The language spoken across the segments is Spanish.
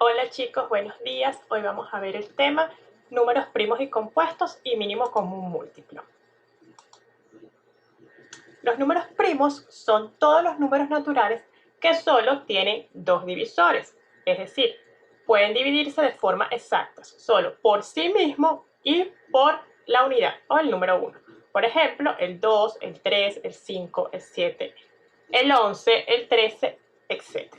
Hola chicos, buenos días. Hoy vamos a ver el tema números primos y compuestos y mínimo común múltiplo. Los números primos son todos los números naturales que solo tienen dos divisores, es decir, pueden dividirse de forma exacta, solo por sí mismo y por la unidad o el número 1. Por ejemplo, el 2, el 3, el 5, el 7, el 11, el 13, etc.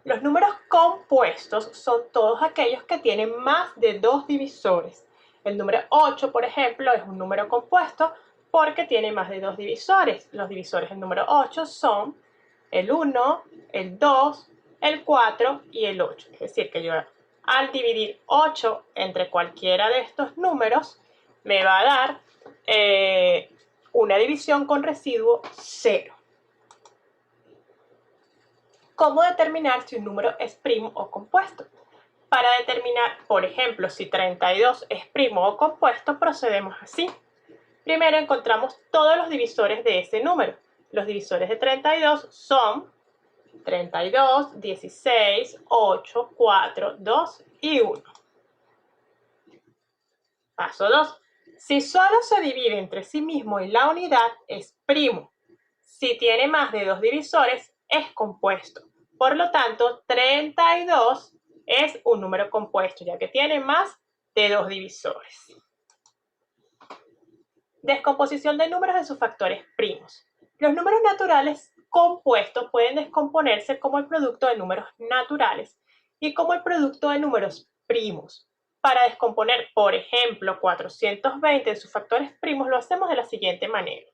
Los números compuestos son todos aquellos que tienen más de dos divisores. El número 8, por ejemplo, es un número compuesto porque tiene más de dos divisores. Los divisores del número 8 son el 1, el 2, el 4 y el 8. Es decir, que yo al dividir 8 entre cualquiera de estos números me va a dar una división con residuo 0. ¿Cómo determinar si un número es primo o compuesto? Para determinar, por ejemplo, si 32 es primo o compuesto, procedemos así. Primero encontramos todos los divisores de ese número. Los divisores de 32 son 32, 16, 8, 4, 2 y 1. Paso 2. Si solo se divide entre sí mismo y la unidad, es primo. Si tiene más de dos divisores, es compuesto. Por lo tanto, 32 es un número compuesto, ya que tiene más de dos divisores. Descomposición de números de sus factores primos. Los números naturales compuestos pueden descomponerse como el producto de números naturales y como el producto de números primos. Para descomponer, por ejemplo, 420 en sus factores primos, lo hacemos de la siguiente manera.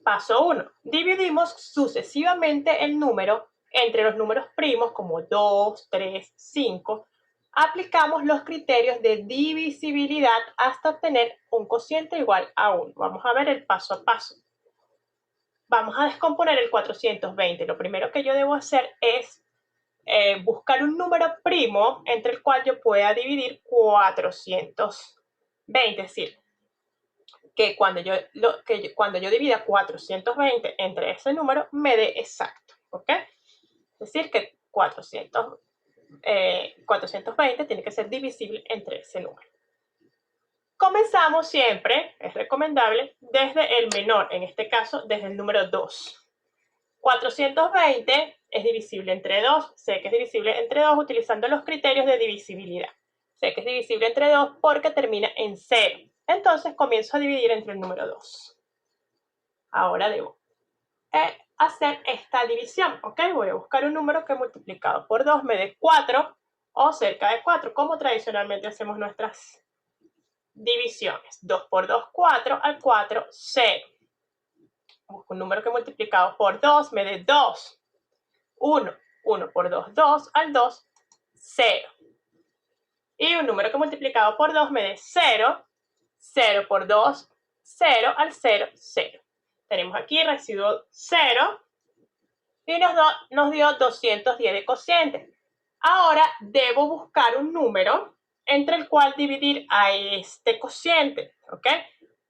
Paso 1. Dividimos sucesivamente el número entre los números primos como 2, 3, 5. Aplicamos los criterios de divisibilidad hasta obtener un cociente igual a 1. Vamos a ver el paso a paso. Vamos a descomponer el 420. Lo primero que yo debo hacer es buscar un número primo entre el cual yo pueda dividir 420. Es decir, que cuando yo divida 420 entre ese número me dé exacto, ¿ok? Es decir, que 420 tiene que ser divisible entre ese número. Comenzamos siempre, es recomendable, desde el menor, en este caso desde el número 2. 420 es divisible entre 2, sé que es divisible entre 2 utilizando los criterios de divisibilidad. Sé que es divisible entre 2 porque termina en 0. Entonces comienzo a dividir entre el número 2. Ahora debo hacer esta división, ¿ok? Voy a buscar un número que multiplicado por 2 me dé 4 o cerca de 4, como tradicionalmente hacemos nuestras divisiones. 2 por 2, 4, al 4, 0. Busco un número que multiplicado por 2 me dé 2. 1. 1 por 2, 2, al 2, 0. Y un número que multiplicado por 2 me dé 0. 0 por 2, 0, al 0, 0. Tenemos aquí residuo 0 y nos dio 210 de cociente. Ahora debo buscar un número entre el cual dividir a este cociente, ¿ok?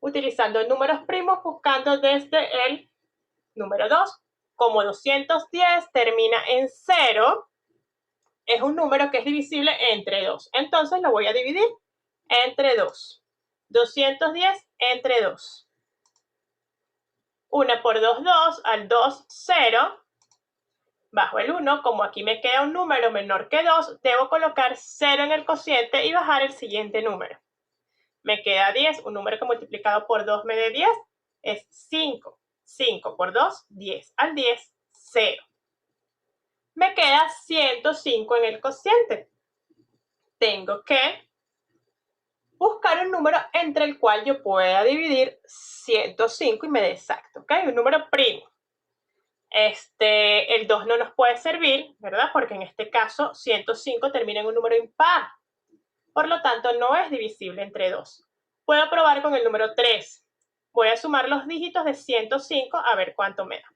Utilizando números primos, buscando desde el número 2. Como 210 termina en 0, es un número que es divisible entre 2. Entonces lo voy a dividir entre 2. 210 entre 2. 1 por 2, 2, al 2, 0. Bajo el 1, como aquí me queda un número menor que 2, debo colocar 0 en el cociente y bajar el siguiente número. Me queda 10, un número que multiplicado por 2 me dé 10, es 5. 5 por 2, 10. Al 10, 0. Me queda 105 en el cociente. Tengo que buscar un número entre el cual yo pueda dividir 105 y me dé exacto, ¿ok? Un número primo. El 2 no nos puede servir, ¿verdad? Porque en este caso 105 termina en un número impar. Por lo tanto, no es divisible entre 2. Puedo probar con el número 3. Voy a sumar los dígitos de 105 a ver cuánto me da.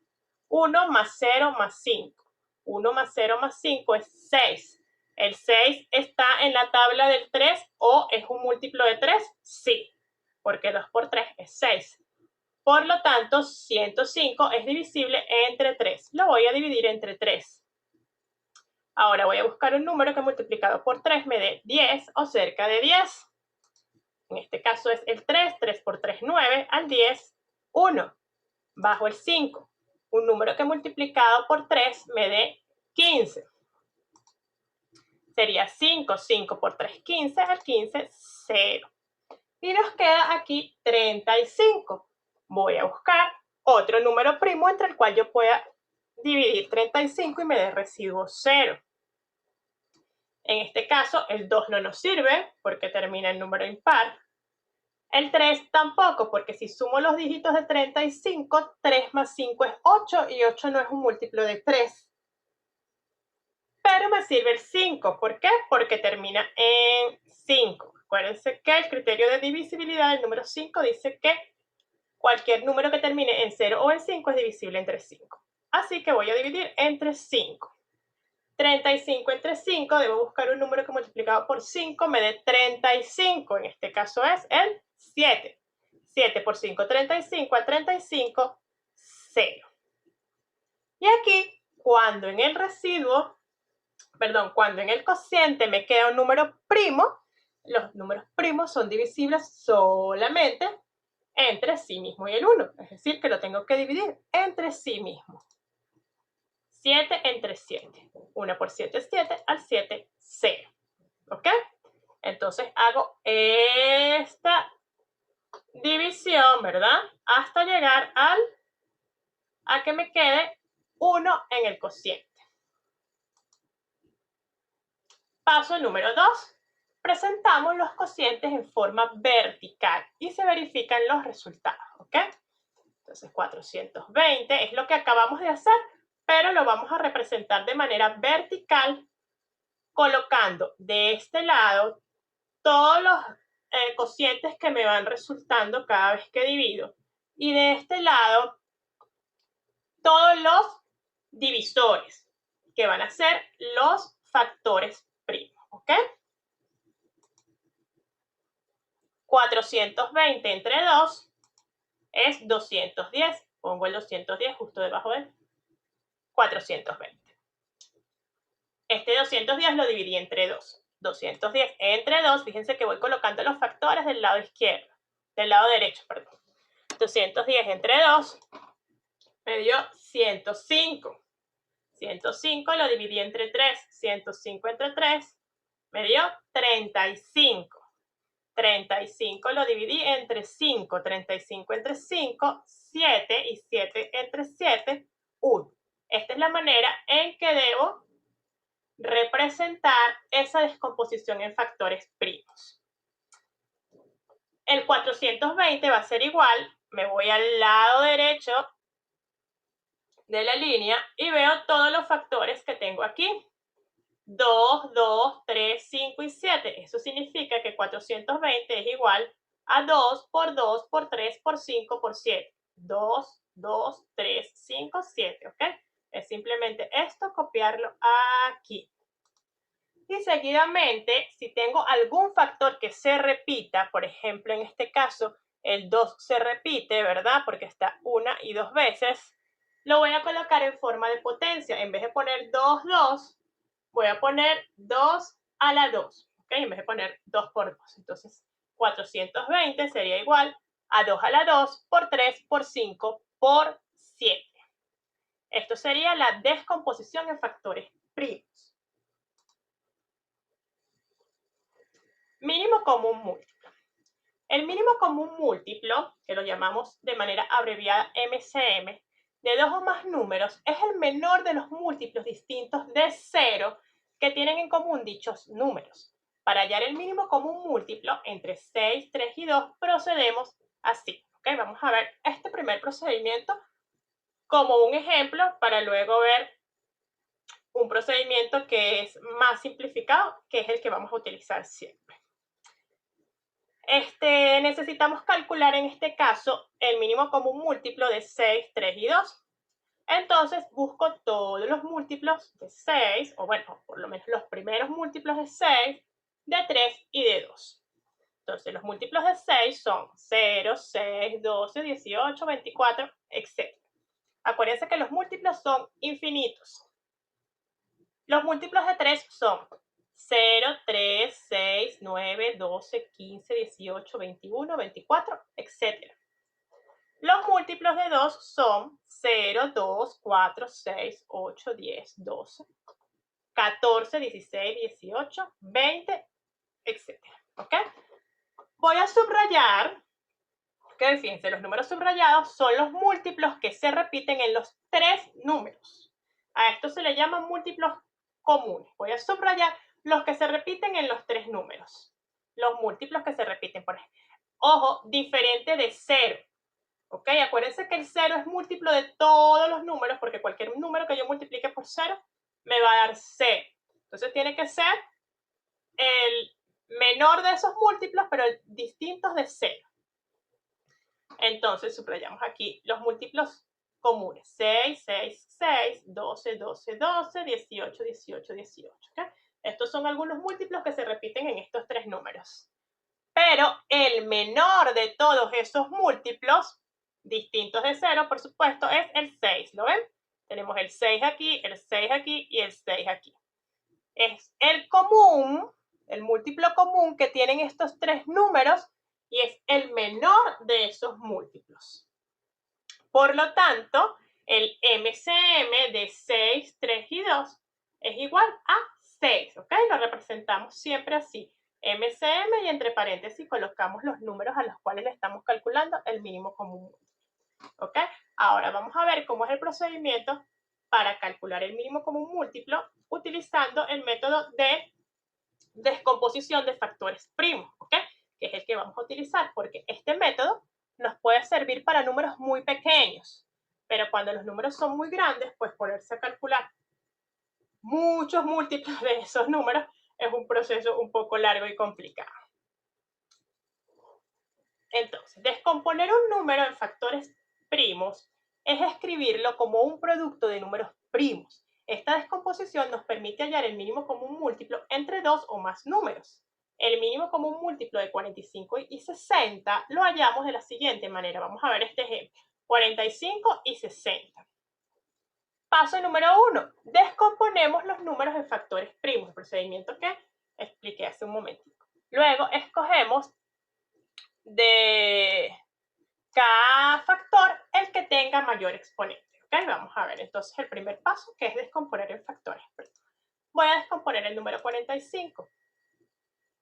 1 más 0 más 5. 1 más 0 más 5 es 6. ¿El 6 está en la tabla del 3 o es un múltiplo de 3? Sí, porque 2 por 3 es 6. Por lo tanto, 105 es divisible entre 3. Lo voy a dividir entre 3. Ahora voy a buscar un número que multiplicado por 3 me dé 10 o cerca de 10. En este caso es el 3. 3 por 3, 9. Al 10, 1. Bajo el 5. Un número que multiplicado por 3 me dé 15. Sería 5. 5 por 3, 15. Al 15, 0. Y nos queda aquí 35. Voy a buscar otro número primo entre el cual yo pueda dividir 35 y me dé residuo 0. En este caso, el 2 no nos sirve porque termina en número impar. El 3 tampoco, porque si sumo los dígitos de 35, 3 más 5 es 8 y 8 no es un múltiplo de 3. Pero me sirve el 5. ¿Por qué? Porque termina en 5. Acuérdense que el criterio de divisibilidad del número 5 dice que cualquier número que termine en 0 o en 5 es divisible entre 5. Así que voy a dividir entre 5. 35 entre 5, debo buscar un número que multiplicado por 5 me dé 35. En este caso es el 7. 7 por 5, 35. A 35, 0. Y aquí, cuando en el cociente me queda un número primo, los números primos son divisibles solamente entre sí mismo y el 1. Es decir, que lo tengo que dividir entre sí mismo. 7 entre 7. 1 por 7 es 7, al 7, 0. ¿Ok? Entonces hago esta división, ¿verdad? Hasta llegar a que me quede 1 en el cociente. Paso número 2. Presentamos los cocientes en forma vertical y se verifican los resultados, ¿ok? Entonces 420 es lo que acabamos de hacer, pero lo vamos a representar de manera vertical, colocando de este lado todos los cocientes que me van resultando cada vez que divido, y de este lado todos los divisores, que van a ser los factores primos, ¿ok? 420 entre 2 es 210. Pongo el 210 justo debajo de 420. Este 210 lo dividí entre 2. 210 entre 2, fíjense que voy colocando los factores del lado izquierdo, del lado derecho, perdón. 210 entre 2 me dio 105. 105 lo dividí entre 3. 105 entre 3 me dio 35. 35 lo dividí entre 5. 35 entre 5, 7. Y 7 entre 7, 1. Esta es la manera en que debo representar esa descomposición en factores primos. El 420 va a ser igual, me voy al lado derecho de la línea y veo todos los factores que tengo aquí. 2, 2, 3, 5 y 7. Eso significa que 420 es igual a 2 por 2 por 3 por 5 por 7. 2, 2, 3, 5, 7, ¿ok? Es simplemente esto, copiarlo aquí. Y seguidamente, si tengo algún factor que se repita, por ejemplo, en este caso, el 2 se repite, ¿verdad? Porque está una y dos veces, lo voy a colocar en forma de potencia. En vez de poner 2, 2, voy a poner 2 a la 2, ¿ok? En vez de poner 2 por 2. Entonces, 420 sería igual a 2 a la 2 por 3 por 5 por 7. Esto sería la descomposición en factores primos. Mínimo común múltiplo. El mínimo común múltiplo, que lo llamamos de manera abreviada MCM, de dos o más números, es el menor de los múltiplos distintos de 0 que tienen en común dichos números. Para hallar el mínimo común múltiplo entre 6, 3 y 2, procedemos así. ¿Okay? Vamos a ver este primer procedimiento como un ejemplo para luego ver un procedimiento que es más simplificado, que es el que vamos a utilizar siempre. Necesitamos calcular en este caso el mínimo común múltiplo de 6, 3 y 2. Entonces busco todos los múltiplos de 6, o bueno, por lo menos los primeros múltiplos de 6, de 3 y de 2. Entonces, los múltiplos de 6 son 0, 6, 12, 18, 24, etc. Acuérdense que los múltiplos son infinitos. Los múltiplos de 3 son 0, 3, 6, 9, 12, 15, 18, 21, 24, etc. Los múltiplos de 2 son 0, 2, 4, 6, 8, 10, 12, 14, 16, 18, 20, etc. ¿Ok? Voy a subrayar que, fíjense, los números subrayados son los múltiplos que se repiten en los tres números. A esto se le llaman múltiplos comunes. Voy a subrayar los que se repiten en los tres números. Los múltiplos que se repiten, por ejemplo. Ojo, diferente de 0. ¿Ok? Acuérdense que el 0 es múltiplo de todos los números, porque cualquier número que yo multiplique por 0 me va a dar 0. Entonces tiene que ser el menor de esos múltiplos, pero distintos de 0. Entonces subrayamos aquí los múltiplos comunes. 6, 6, 6, 12, 12, 12, 18, 18, 18. ¿Okay? Estos son algunos múltiplos que se repiten en estos tres números. Pero el menor de todos esos múltiplos, distintos de 0, por supuesto, es el 6. ¿Lo ven? Tenemos el 6 aquí, el 6 aquí y el 6 aquí. Es el común, el múltiplo común que tienen estos tres números y es el menor de esos múltiplos. Por lo tanto, el MCM de 6, 3 y 2 es igual a 6, ¿ok? Lo representamos siempre así. MCM y entre paréntesis colocamos los números a los cuales le estamos calculando el mínimo común. ¿Ok? Ahora vamos a ver cómo es el procedimiento para calcular el mínimo común múltiplo utilizando el método de descomposición de factores primos, ¿ok? Que es el que vamos a utilizar, porque este método nos puede servir para números muy pequeños, pero cuando los números son muy grandes, pues ponerse a calcular muchos múltiplos de esos números es un proceso un poco largo y complicado. Entonces, descomponer un número en factores primos es escribirlo como un producto de números primos. Esta descomposición nos permite hallar el mínimo común múltiplo entre dos o más números. El mínimo común múltiplo de 45 y 60 lo hallamos de la siguiente manera. Vamos a ver este ejemplo. 45 y 60. Paso número 1. Descomponemos los números en factores primos, el procedimiento que expliqué hace un momentito. Luego escogemos de cada factor el que tenga mayor exponente. ¿Okay? Vamos a ver entonces el primer paso, que es descomponer en factores. Voy a descomponer el número 45.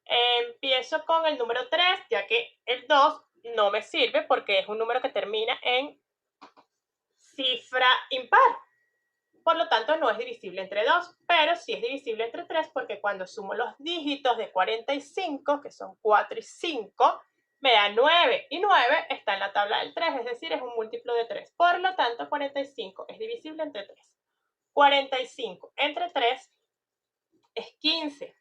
Empiezo con el número 3, ya que el 2 no me sirve porque es un número que termina en cifra impar. Por lo tanto, no es divisible entre 2, pero sí es divisible entre 3 porque cuando sumo los dígitos de 45, que son 4 y 5, me da 9. Y 9 está en la tabla del 3, es decir, es un múltiplo de 3. Por lo tanto, 45 es divisible entre 3. 45 entre 3 es 15.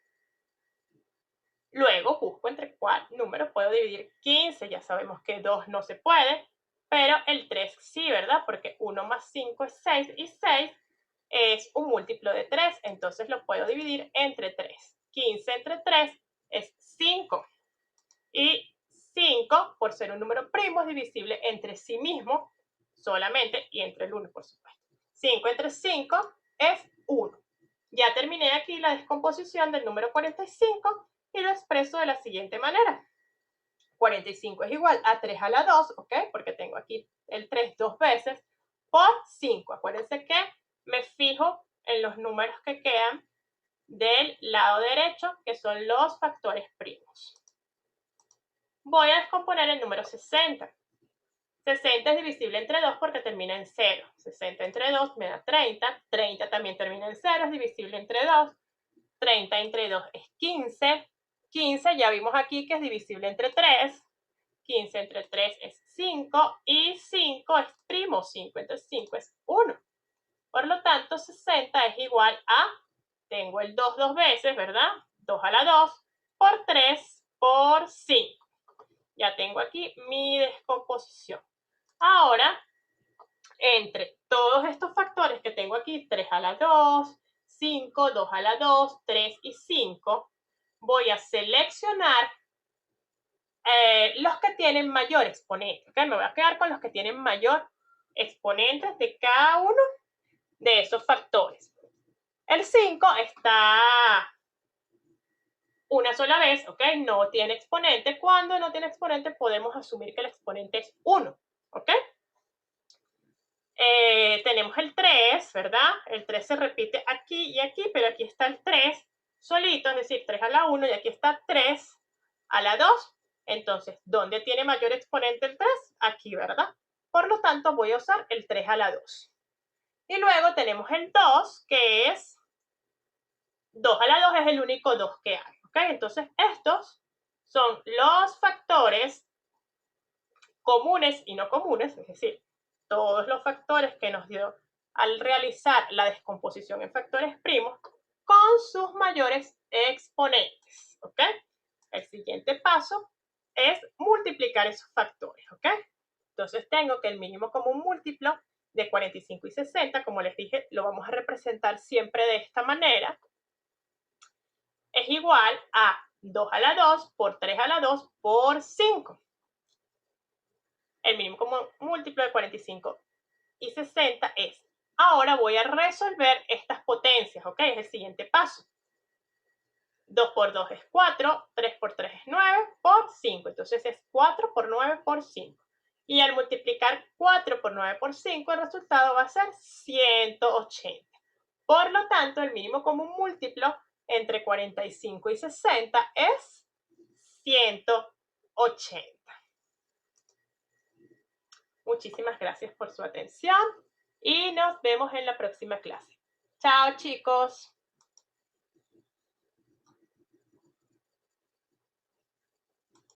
Luego busco entre cuál número puedo dividir 15. Ya sabemos que 2 no se puede, pero el 3 sí, ¿verdad? Porque 1 más 5 es 6 y 6 es un múltiplo de 3, entonces lo puedo dividir entre 3. 15 entre 3 es 5. Y 5, por ser un número primo, es divisible entre sí mismo solamente y entre el 1, por supuesto. 5 entre 5 es 1. Ya terminé aquí la descomposición del número 45 y lo expreso de la siguiente manera. 45 es igual a 3 a la 2, ¿ok? Porque tengo aquí el 3 dos veces, por 5. Acuérdense que me fijo en los números que quedan del lado derecho, que son los factores primos. Voy a descomponer el número 60. 60 es divisible entre 2 porque termina en 0. 60 entre 2 me da 30. 30 también termina en 0, es divisible entre 2. 30 entre 2 es 15. 15 ya vimos aquí que es divisible entre 3. 15 entre 3 es 5 y 5 es primo. 5 entre 5 es 1. Por lo tanto, 60 es igual a, tengo el 2 dos veces, ¿verdad? 2 a la 2 por 3 por 5. Ya tengo aquí mi descomposición. Ahora, entre todos estos factores que tengo aquí, 3 a la 2, 5, 2 a la 2, 3 y 5, voy a seleccionar los que tienen mayor exponente. ¿Okay? Me voy a quedar con los que tienen mayor exponente de cada uno de esos factores. El 5 está una sola vez, ¿ok? No tiene exponente. Cuando no tiene exponente podemos asumir que el exponente es 1, ¿ok? Tenemos el 3, ¿verdad? El 3 se repite aquí y aquí, pero aquí está el 3 solito, es decir, 3 a la 1 y aquí está 3 a la 2. Entonces, ¿dónde tiene mayor exponente el 3? Aquí, ¿verdad? Por lo tanto, voy a usar el 3 a la 2. Y luego tenemos el 2, que es 2 a la 2 es el único 2 que hay, ¿ok? Entonces, estos son los factores comunes y no comunes, es decir, todos los factores que nos dio al realizar la descomposición en factores primos con sus mayores exponentes, ¿ok? El siguiente paso es multiplicar esos factores, ¿ok? Entonces tengo que el mínimo común múltiplo de 45 y 60, como les dije, lo vamos a representar siempre de esta manera, es igual a 2 a la 2 por 3 a la 2 por 5. El mínimo común múltiplo de 45 y 60 es. Ahora voy a resolver estas potencias, ¿ok? Es el siguiente paso. 2 por 2 es 4, 3 por 3 es 9, por 5. Entonces es 4 por 9 por 5. Y al multiplicar 4 por 9 por 5, el resultado va a ser 180. Por lo tanto, el mínimo común múltiplo entre 45 y 60 es 180. Muchísimas gracias por su atención y nos vemos en la próxima clase. Chao, chicos.